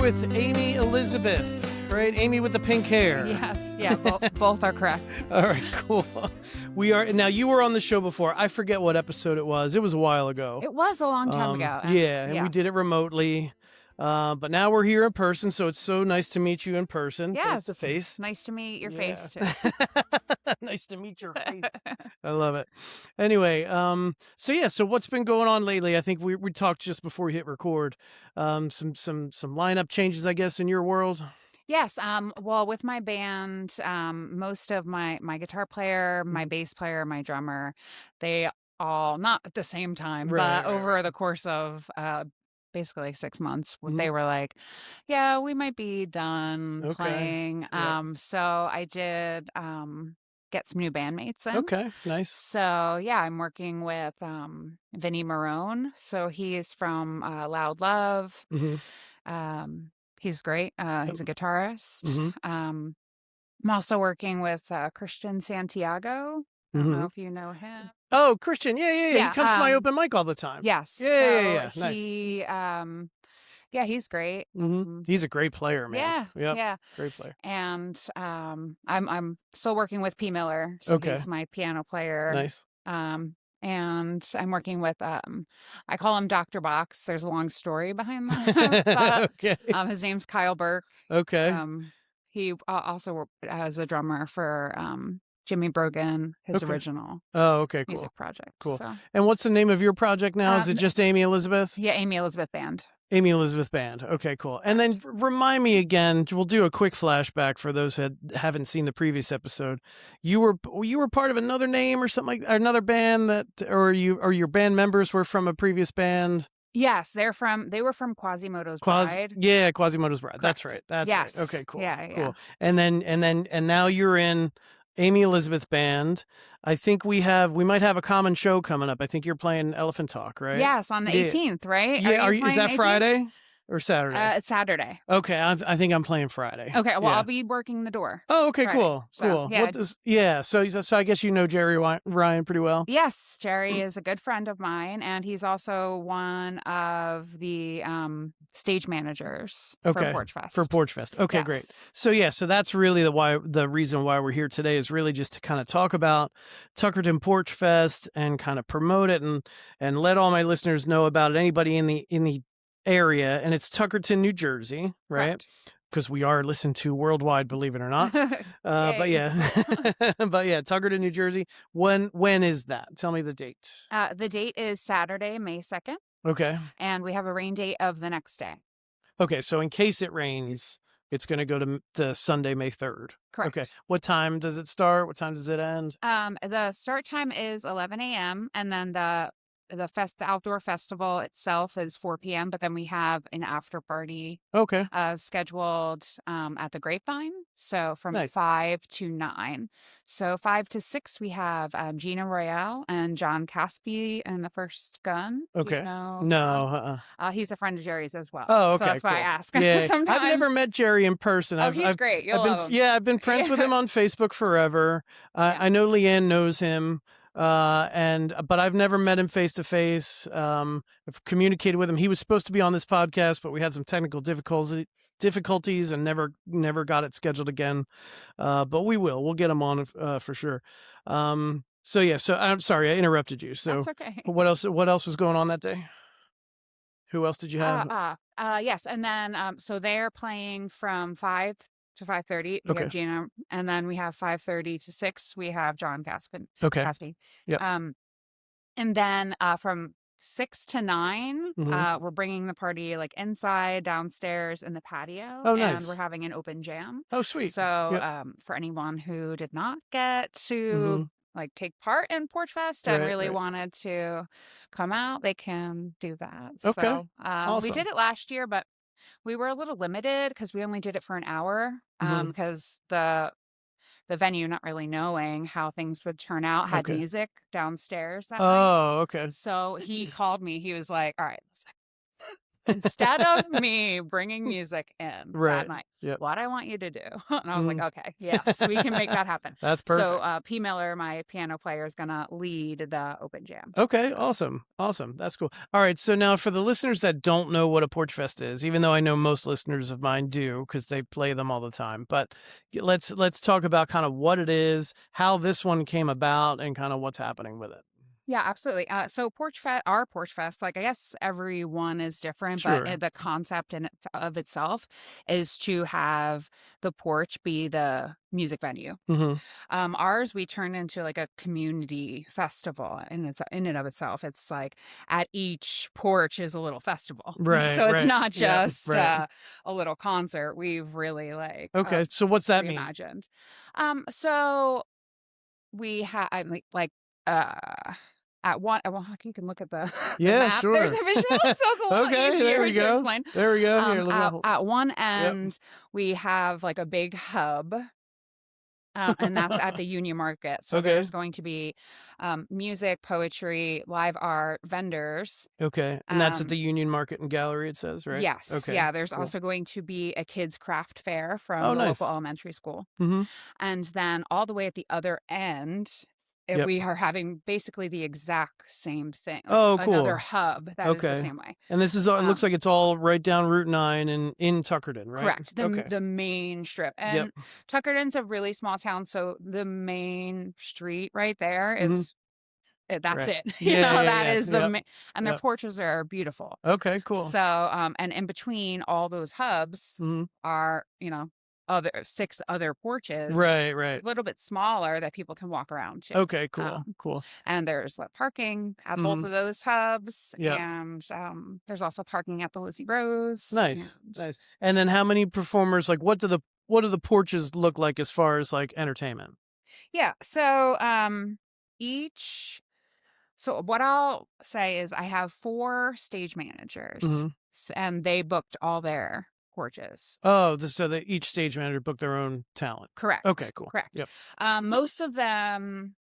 with Amy Elizabeth, right? Amy with the pink hair. Yes, yeah, both are correct. All right, cool. We are now. You were on the show before. I forget what episode it was. It was a while ago. It was a long time ago. And we did it remotely. But now we're here in person, so it's so nice to meet you in person, face to face. Nice to meet your face too. Nice to meet your face. I love it. Anyway, so what's been going on lately? I think we talked just before we hit record. Some lineup changes, I guess, in your world. Yes. Well, with my band, most of my guitar player, my bass player, my drummer, they all not at the same time, but over the course of basically like 6 months, they were like, yeah, we might be done playing. So I did get some new bandmates in. Okay, nice. So yeah, I'm working with Vinny Marone. So he is from Loud Love. He's great. He's a guitarist. I'm also working with Christian Santiago. I don't know if you know him. Oh, Christian. Yeah. He comes to my open mic all the time. Yes. Yeah. So nice. He's great. He's a great player, man. Yeah. Great player. And I'm still working with P. Miller. So he's my piano player. Nice. And I'm working with, I call him Dr. Box. There's a long story behind that. But, his name's Kyle Burke. Okay. He also as a drummer for Jimmy Brogan, his original music project. Cool. So. And what's the name of your project now? Is it just Amy Elizabeth? Yeah, Amy Elizabeth Band. Amy Elizabeth Band. Okay, cool. And then remind me again, we'll do a quick flashback for those who haven't seen the previous episode. You were part of another name or something like another band or your band members were from a previous band? Yes, they were from Quasimodo's Bride. Yeah, Quasimodo's Bride. Correct. That's yes. right. Okay, cool. Yeah. Cool. And now you're in Amy Elizabeth Band. I think we might have a common show coming up. I think you're playing Elephant Talk, right? Yes, on the 18th, right? Yeah. Is that Friday or Saturday? It's Saturday. Okay, I think I'm playing Friday. Okay, well, I'll be working the door. Oh, okay, Friday. cool. So, yeah. So I guess you know Jerry Ryan pretty well. Yes, Jerry is a good friend of mine, and he's also one of the stage managers for Porchfest. For Porchfest. Okay, yes. Great. So that's really the reason why we're here today is really just to kind of talk about Tuckerton Porchfest and kind of promote it and let all my listeners know about it. Anybody in the area, and it's Tuckerton, New Jersey, right? Because we are listened to worldwide, believe it or not. But Tuckerton, New Jersey. When is that? Tell me the date. The date is Saturday, May 2nd. Okay. And we have a rain date of the next day. Okay, so in case it rains, it's going to go to Sunday, May 3rd. Correct. Okay. What time does it start? What time does it end? The start time is 11 a.m. and then the outdoor festival itself is 4 p.m. But then we have an after party. Okay. Scheduled at the Grapevine. So from 5 to 9. So 5 to 6 we have Gina Royale and John Caspi in the First Gun. Okay. You know, no. He's a friend of Jerry's as well. Oh, okay. So that's why I ask. Yeah. Sometimes. I've never met Jerry in person. He's great. You'll love him. Yeah, I've been friends with him on Facebook forever. I know Leanne knows him. But I've never met him face to face. I've communicated with him. He was supposed to be on this podcast, but we had some technical difficulties and never got it scheduled again. But we'll get him on for sure. So I'm sorry I interrupted you. So that's okay. What else was going on that day? Who else did you have? Yes, and then so they're playing from 5 to 5:30. We have Gina, and then we have 5:30 to 6. We have John Caspi. Okay. Caspi. Yeah. And then from 6 to 9, we're bringing the party like inside, downstairs, in the patio. Oh, nice. And we're having an open jam. Oh, sweet. So for anyone who did not get to like take part in Porchfest and really wanted to come out, they can do that. Okay. So awesome. We did it last year, but we were a little limited because we only did it for an hour because the venue, not really knowing how things would turn out, had music downstairs that night. Okay. So he called me. He was like, all right, listen, instead of me bringing music in that night, Yep. what I want you to do. And I was like, okay, yes, we can make that happen. That's perfect. So P. Miller, my piano player, is going to lead the open jam. Okay, awesome. That's cool. All right, so now for the listeners that don't know what a Porch Fest is, even though I know most listeners of mine do because they play them all the time, but let's talk about kind of what it is, how this one came about, and kind of what's happening with it. Yeah, absolutely. So our Porch Fest, like I guess every one is different, Sure. but the concept of itself is to have the porch be the music venue. Mm-hmm. Ours, we turned into like a community festival, and it's in and of itself. It's like at each porch is a little festival, Right? So it's not just a little concert. We've really like okay. So what's that mean? Reimagined. So we have at one, well, you can look at the map. Sure. There's a visual, so it's a little easier to explain. There we go. Here, at one end, we have like a big hub. And that's at the Union Market. So there's going to be music, poetry, live art, vendors. Okay. And that's at the Union Market and Gallery, it says, right? Yes. Okay. Yeah. There's also going to be a kids craft fair from the local elementary school. Mm-hmm. And then all the way at the other end, we are having basically the exact same thing. Cool. Another hub that is the same way. And this is it looks like it's all right down Route 9 and in Tuckerton, right? Correct. The main strip. And Tuckerton's a really small town, so the main street right there is that's it. That is the and their porches are beautiful. Okay, cool. So and in between all those hubs are, other 6 other porches, right, a little bit smaller that people can walk around to. Okay, cool. And there's parking at both of those hubs, and there's also parking at the Lizzie Rose. Nice. And then how many performers? Like, what do the porches look like as far as like entertainment? Yeah. So So what I'll say is I have 4 stage managers, and they booked all their porches. Oh, so each stage manager booked their own talent. Correct. Okay, cool. Correct. Yep. Most of them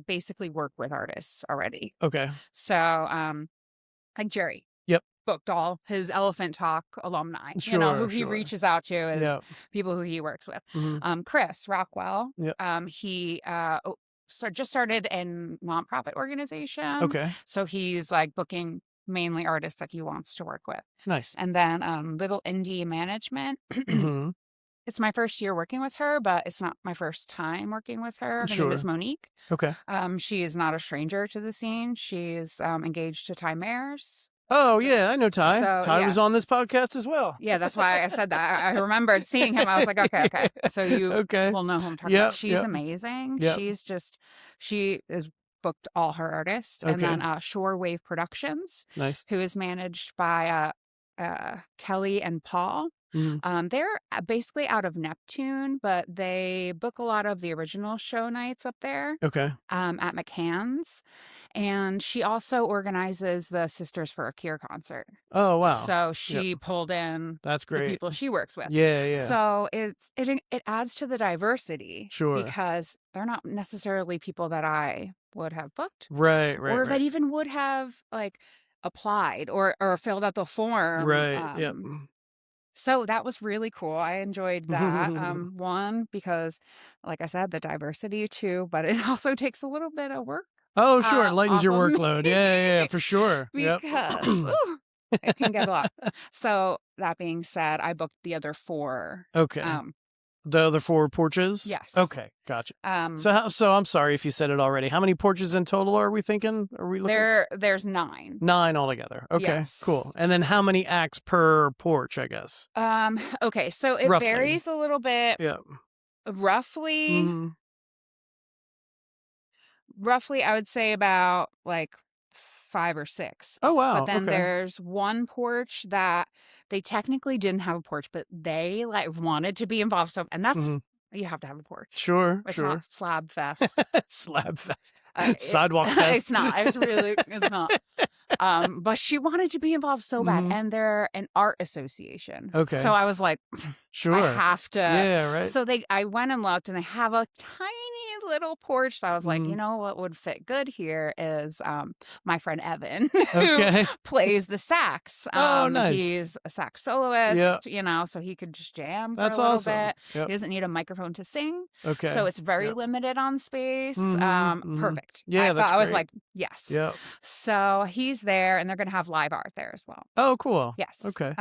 basically work with artists already. Okay. So like Jerry. Yep. Booked all his Elephant Talk alumni. Sure, who he reaches out to is people who he works with. Chris Rockwell. Yep. He just started a nonprofit organization. Okay. So he's booking mainly artists that he wants to work with. Nice. And then Little Indie Management. It's my first year working with her, but it's not my first time working with her. Her name is Monique. Okay. She is not a stranger to the scene. She's engaged to Ty Mayers. Oh, yeah, I know Ty. So, Ty was on this podcast as well. Yeah, that's why I said that. I remembered seeing him. I was like, okay. So you will know who I'm talking about. She's amazing. She is booked all her artists. And then Shore Wave Productions, who is managed by Kelly and Paul. They're basically out of Neptune, but they book a lot of the original show nights up there. Okay. At McCann's. And she also organizes the Sisters for a Cure concert. Oh, wow. So she pulled in That's great. the people she works with. Yeah. So it adds to the diversity. Sure. Because they're not necessarily people that I would have booked. Right. Or that even would have applied or filled out the form. Right. So that was really cool. I enjoyed that. One, because like I said, the diversity too, but it also takes a little bit of work. Oh, sure. It lightens your workload. Yeah, for sure. Because it can get a lot. So that being said, I booked the other 4. Okay. The other 4 porches? Yes. Okay, gotcha. So I'm sorry if you said it already. How many porches in total are we thinking? There's 9. 9 altogether. Okay, yes. Cool. And then how many acts per porch, I guess? Okay, so it varies a little bit. Yeah. Roughly, I would say about 5 or 6. Oh, wow. But then there's one porch that they technically didn't have a porch, but they wanted to be involved. So, and that's, you have to have a porch. Sure. It's not Slab Fest. Slab Fest. Sidewalk Fest. It's not. It's not. But she wanted to be involved so bad. And they're an art association. Okay. So I was like, sure. I have to. Yeah, right. So I went and looked, and they have a tiny little porch. So I was like, you Mhm. know what would fit good here is my friend Evan, who Okay. plays the sax. Oh, nice. He's a sax Yeah. soloist, so he could just jam for a That's little awesome. bit. Yep. He doesn't need a microphone to sing, so Okay. it's very Yep. limited on space. Mhm. Mhm. Perfect. Yeah, that's I was great. like, yes. Yep. So he's there, and they're gonna have live art there as well. Oh, cool. Yes. Okay.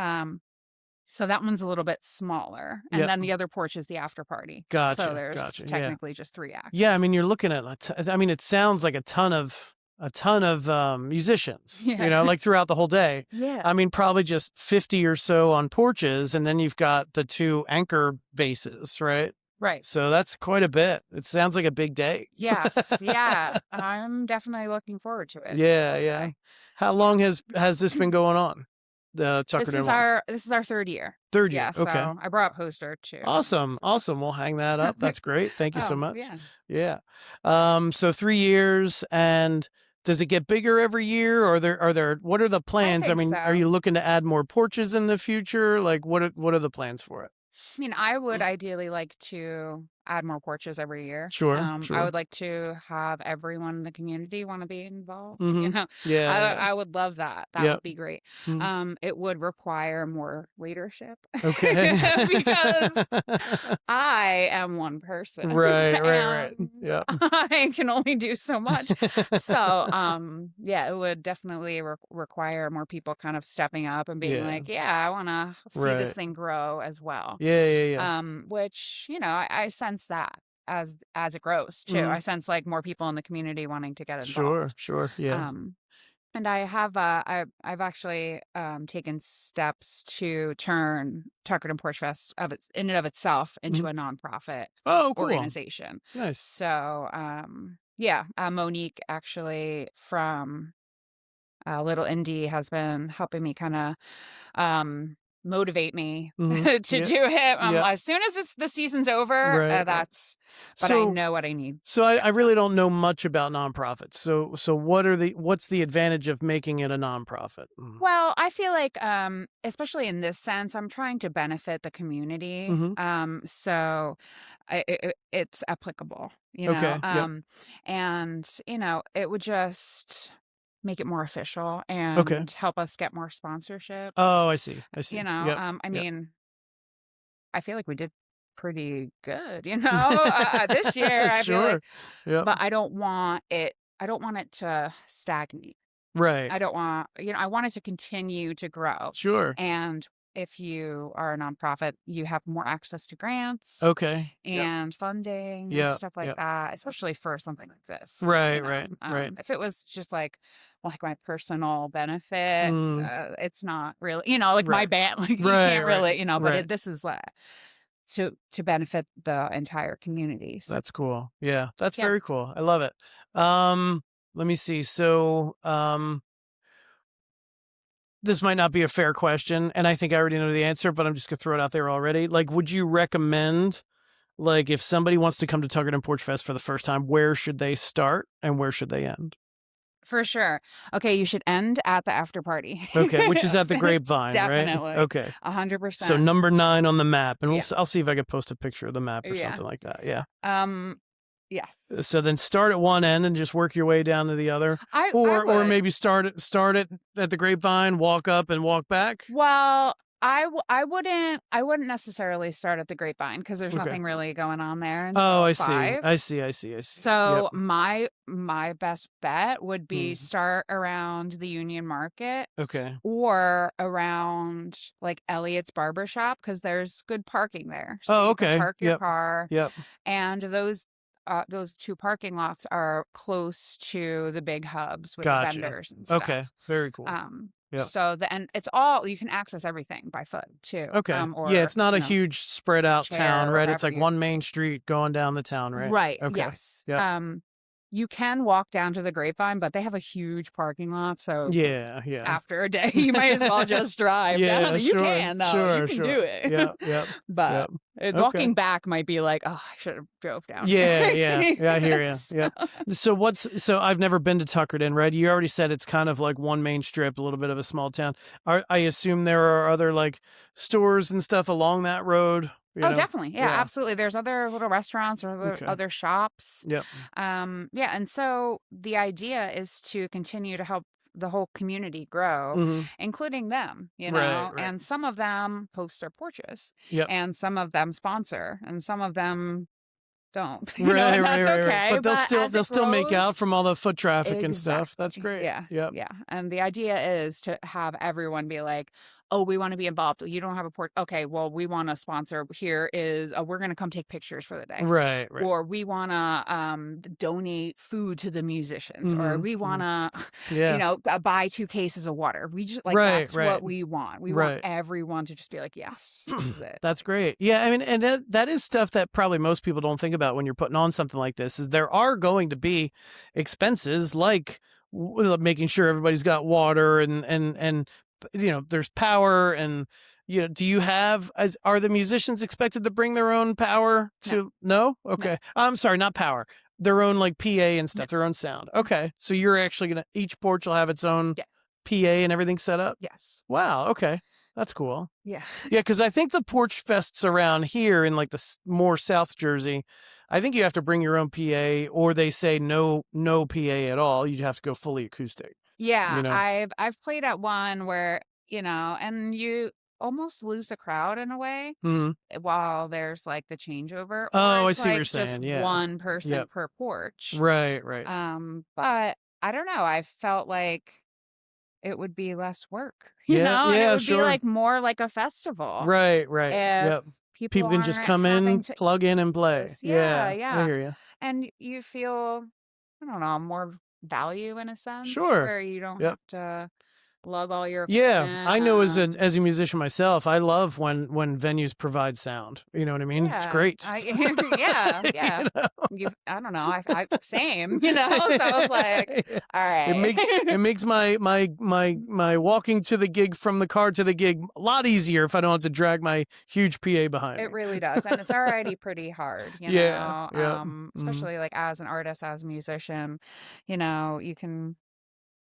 So that one's a little bit smaller, and Yep. then the other porch is the after party. So Gotcha. there's Gotcha. Yeah. technically just 3 Yeah, I acts. mean, you're looking at I mean, it sounds like a ton of musicians, Yeah. like throughout the whole day. Yeah. I mean, probably just 50 or so on porches, and then you've got the 2 anchor bases, right? Right. So that's quite a bit. It sounds like a big day. Yes. Yeah. I'm definitely looking forward to it. Yeah, I'll yeah. say. How long has this been going on? The Tuckerton one? This is our 3rd year. 3rd year. Yeah, Okay. so I brought a poster too. Awesome. Awesome. We'll hang that up. That's great. Thank you so Oh, much. yeah. Yeah. So 3 years, and does it get bigger every year, or what are the plans? I think mean, are so. you looking to add more porches in the future? Like what are the plans for it? I mean, I would ideally like to add more porches every year. Sure, I sure. would like to have everyone in the community want to be involved. Mhm. Yeah. I would love that. That Yep. would be great. Mhm. It would require more leadership Okay. because I am one person. Right. And Yep. I can only do so much. So, yeah, it would definitely require more people kind of stepping up and being Yeah. like, yeah, I want to see this Right. thing grow as well. Yeah. Which, I sense that as it grows too. Mhm. I sense like more people in the community wanting to get Sure, involved. sure. Yeah. And I have I've actually taken steps to turn Tuckerton Porchfest in and of itself into Mhm. a nonprofit Oh, cool. organization. Nice. So yeah, Monique actually from Little Indie has been helping me kind of motivate me Mhm. to Yeah. do it. Yeah. As soon as the season's over, Right. but I So know what I need. So I really don't know much about nonprofits. So what's the advantage of making it a nonprofit? Mm. Well, I feel like, especially in this sense, I'm trying to benefit the community. Mhm. So it's applicable, Okay. Yep. and, it would just make it more official Okay. and help us get more sponsorships. Oh, I see. Yep. I Yep. mean, I feel like we did pretty good, this year. I feel like, Sure. Yep. but I don't want it to stagnate. Right. I don't want, I want it to continue to grow. Sure. And if you are a nonprofit, you have more access to grants Okay. Yep. and funding and Yeah. stuff like Yep. that, especially for something like this. Right. Right. If it was just like my personal benefit, Mm. it's not really, like my Right. band, like you Right. can't really, but Right. this is to benefit the entire community. So, That's cool. Yeah. That's yeah. very cool. I love it. Let me see. So, this might not be a fair question, and I think I already know the answer, but I'm just gonna throw it out there already. Like, would you recommend, like, if somebody wants to come to Tuckerton Porchfest for the first time, where should they start and where should they end? For sure. Okay, you should end at the after party. Okay, which is at the Grapevine, Definitely. right? Okay. 100%. So number 9 on the map, and Yeah. I'll see if I can post a picture of the map or Yeah. something like that. Yeah. Yes. So then start at one end and just work your way down to the other, I or would. maybe start it at the Grapevine, walk up and walk back. Well, I wouldn't necessarily start at the Grapevine because there's Okay. nothing really going on there until Oh, I 5. see. So Yep. my best bet would be start around the Union Market Okay. or around like Elliot's Barbershop because there's good parking there. So Oh, you can okay. park your Yep. car, Yep. and those 2 parking lots are close to the big hubs with the Gotcha. vendors and stuff. Okay. Very cool. Yep. So and you can access everything by foot too. Okay. Or, Yeah, it's not a huge spread out chair town, or right? It's whatever like one main street going down the town, right? Right. Okay. Yes. Yep. You can walk down to the Grapevine, but they have a huge parking lot. So Yeah. after a day, you might as well just drive Yeah, down. You sure, can though. sure, You can sure. do it. Yep. But Okay. walking back might be like, oh, I should have drove down. Yeah. I hear you. Yeah. So I've never been to Tuckerton, right? You already said it's kind of like one main strip, a little bit of a small town. I assume there are other like stores and stuff along that road. know? Definitely. Yeah, absolutely. There's other little restaurants or other shops. Yep. Yeah. And so the idea is to continue to help the whole community grow, including them, you know, Right. and some of them post their porches, Yep. and some of them sponsor, and some of them don't, you know, Right, and that's okay. But they'll still make out grows, from all the foot traffic and stuff. That's great. yeah, Yep. yeah. And the idea is to have everyone be like, oh, we want to be involved. You don't have a porch. Okay, well, we want to sponsor. Here is, we're going to come take pictures for the day. Right. Or we want to donate food to the musicians. Or we want to, you know, buy 2 cases of water. We just like, that's what we want. We want everyone to just be like, yes, this is it. That's great. Yeah, I mean, and that is stuff that probably most people don't think about when you're putting on something like this, is there are going to be expenses like making sure everybody's got water and you know, there's power, and you know, do you have, are the musicians expected to bring their own power to no? Okay. No. I'm sorry, not power. Their own like PA and stuff, their own sound. Okay. So you're actually going to, each porch will have its own PA and everything set up? Yes. Wow. Okay. That's cool. Yeah. Yeah, because I think the porch fests around here in like the more South Jersey, I think you have to bring your own PA, or they say no PA at all. You'd have to go fully acoustic. Yeah, you know? I've played at one where, you know, and you almost lose the crowd in a way while there's like the changeover. Oh, I it's see what like you're saying. just one person per porch. Right. But I don't know. I felt like it would be less work, you know, and it would be like more like a festival. Right. If people can just come in, plug in, and play. Yeah, I hear you. And you feel, I don't know, more value in a sense. Sure. Where you don't have to lug all your equipment. I know as a musician myself, I love when venues provide sound. You know what I mean? It's great. Yeah. You know? I don't know. I same, you know. So I was like, all right. It makes my walking to the gig from the car to the gig a lot easier if I don't have to drag my huge PA behind me. It really does, and it's already pretty hard, you know. Especially like as an artist, as a musician, you know, you can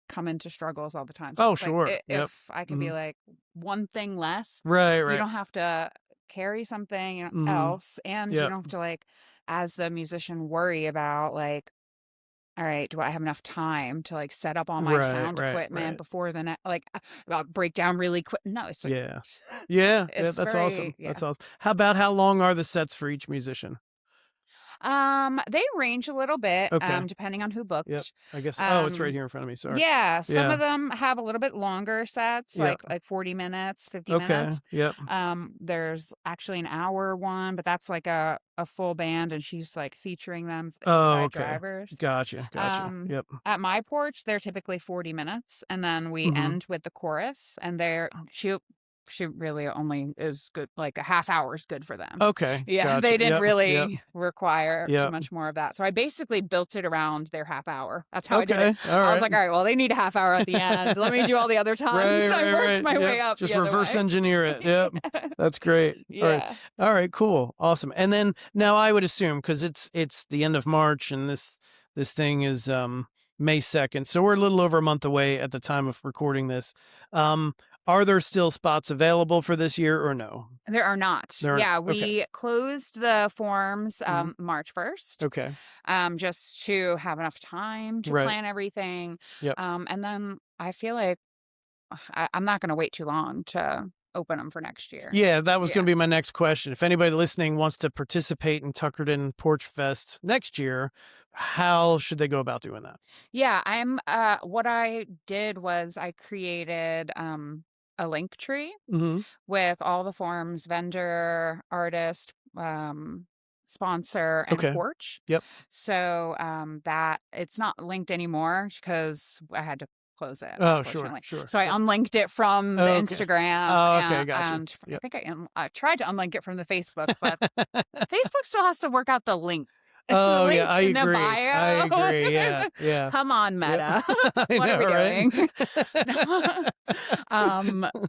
come into struggles all the time. So sure. Like, if I could be like one thing less, right. You don't have to carry something else, and you don't have to like, as the musician, worry about like, all right, do I have enough time to like set up all my sound equipment before the next, like, break down really quick? No, it's like, that's awesome. That's awesome. How long are the sets for each musician? They range a little bit, depending on who booked. Yep. I guess. It's right here in front of me. Sorry. Yeah. Some of them have a little bit longer sets, like 40 minutes, 50 minutes. Yep. There's actually an hour one, but that's like a full band, and she's like featuring them inside drivers. Gotcha. Yep. At my porch, they're typically 40 minutes, and then we end with the chorus, and she really only is good, like a half hour is good for them. Okay. Yeah. Gotcha. They didn't really require too much more of that. So I basically built it around their half hour. That's how I did it. I was like, all right, well, they need a half hour at the end. Let me do all the other times. So I worked my way up. Just reverse engineer it. Yep. That's great. Yeah. All right. Cool. Awesome. And then now I would assume, because it's the end of March and this thing is May 2nd. So we're a little over a month away at the time of recording this. Are there still spots available for this year or no? There are not. We closed the forms March 1st. Okay. Just to have enough time to plan everything. Yep. And then I feel like I'm not going to wait too long to open them for next year. Yeah, that was going to be my next question. If anybody listening wants to participate in Tuckerton Porchfest next year, how should they go about doing that? Yeah, what I did was I created a link tree with all the forms: vendor, artist, sponsor, and porch. Yep. So that it's not linked anymore because I had to close it. Oh, sure. So I unlinked it from the Instagram. Oh, okay, gotcha. And I think I tried to unlink it from the Facebook, but Facebook still has to work out the link. Oh, link I in the agree. bio. I agree. Yeah. Come on, Meta. What are we doing?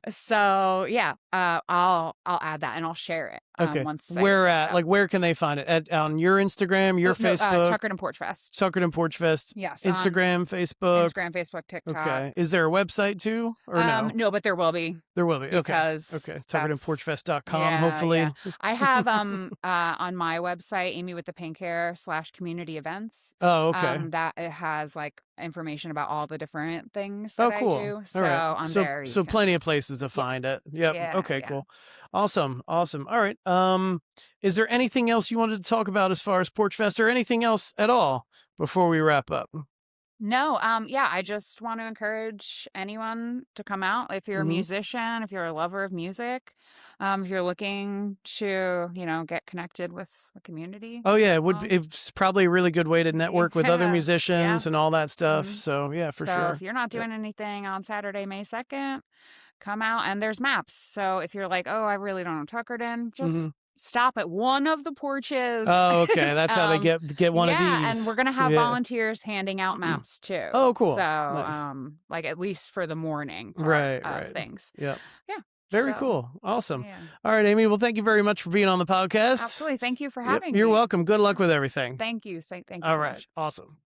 So yeah, I'll add that and I'll share it. Okay. Once Where at? Like, where can they find it? On your Instagram, your Facebook? Tuckerton Porchfest. Tuckerton Porchfest. Yes. Instagram, Facebook. Instagram, Facebook, TikTok. Okay. Is there a website too, or no? No, but there will be. There will be. Because okay. Tuckertonporchfest.com. Hopefully. Yeah. I have on my website, Amy with the Pink Hair /community events. Oh, okay. That it has like information about all the different things that cool. I do. So all right. I'm so plenty of places to find it. Yep. Yeah, okay. Cool. Awesome. All right. Is there anything else you wanted to talk about as far as Porchfest, or anything else at all before we wrap up? No, I just want to encourage anyone to come out. If you're a musician, if you're a lover of music, if you're looking to, get connected with the community. Oh yeah, it's probably a really good way to network with other musicians and all that stuff. So yeah, for sure. So if you're not doing anything on Saturday, May 2nd, come out, and there's maps. So if you're like, oh, I really don't know Tuckerton, just stop at one of the porches. Oh, okay. That's how they get one of these. Yeah, and we're gonna have volunteers handing out maps too. Oh, cool. So, nice. Like at least for the morning part of things. Yeah. Yeah. Very cool. Awesome. Yeah. All right, Amy. Well, thank you very much for being on the podcast. Absolutely. Thank you for having me. You're welcome. Good luck with everything. Thank you. Thank you. All so right. much. Awesome.